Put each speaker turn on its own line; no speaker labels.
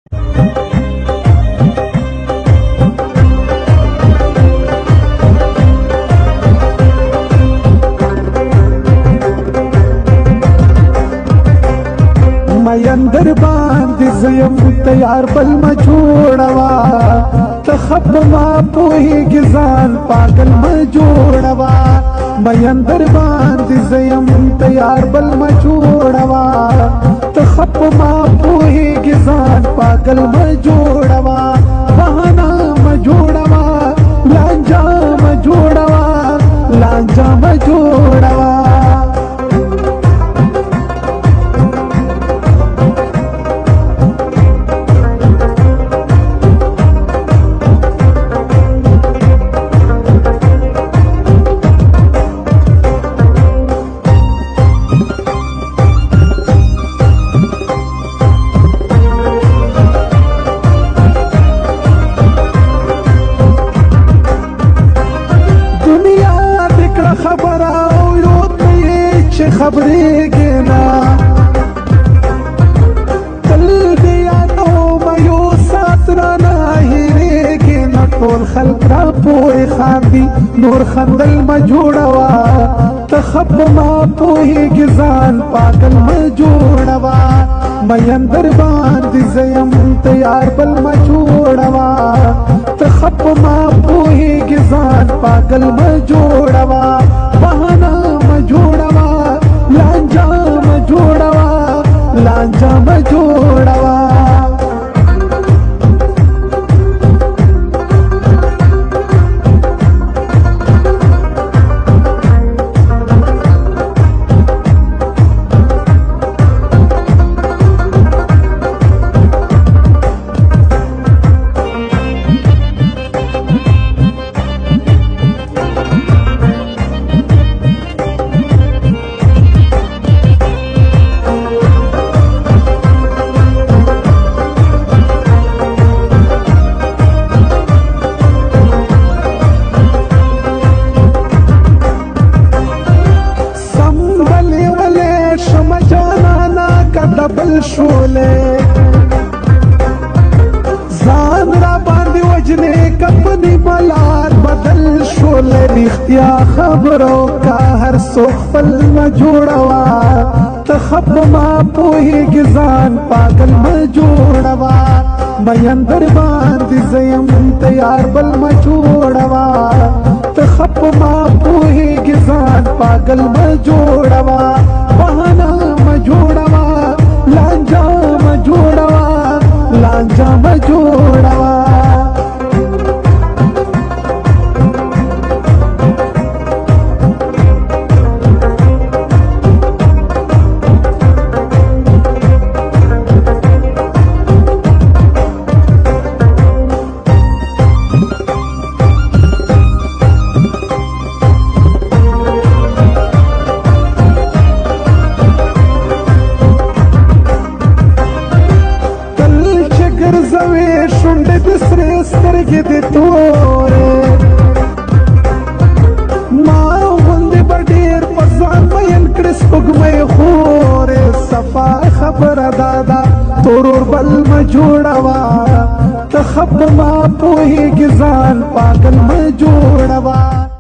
مینندر باندې زیم تیار بل ما جوړوا تخب ما پوهیږي ځان پاگل ما جوړوا مینندر باندې زیم تیار بل ما جوړوا تخب ما پوهیږي ځان پاگل ما جوړوا بهانا ما جوړوا لانجا ما جوړوا لانجا ما جوړوا خبرېږي نه تل دې یادو مایو سات رانه هېرېږي نه ټول خلک راپورې خاندي نور خندل مه جوړوه ته ښه په ما پوهېږي ځان پاگل مه جوړوه مینندر باندې زه یم تیار بل مه جوړوه ته ښه په ما پوهېږي ځان پاگل مه جوړوه بهانه مه جوړوه لانجا ما جوړوا لانجا ما جوړوا بل شولې ځان را باندې وجنې کپنی بلار بدل شولې رښتیا خبرو کا هر څوک خپل ما جوړوا ته خپ ما پوهېږي ځان پاگل ما جوړوا مینندر باندې زیم تیار بل ما جوړوا ته خپ ما پوهېږي ځان پاگل ما جوړوا بهانه ما جوړوا لانجا ما جوړوا لانجا ما جوړوا شونډې د سرې سترګې دې تورې ما غوندې به ډېر په ځان مین کړې سپوږمۍ خورې صفا خبره دا ده تورور بل مه جوړوه ته ښه په ما پوهېږي ځان پاگل مه جوړوه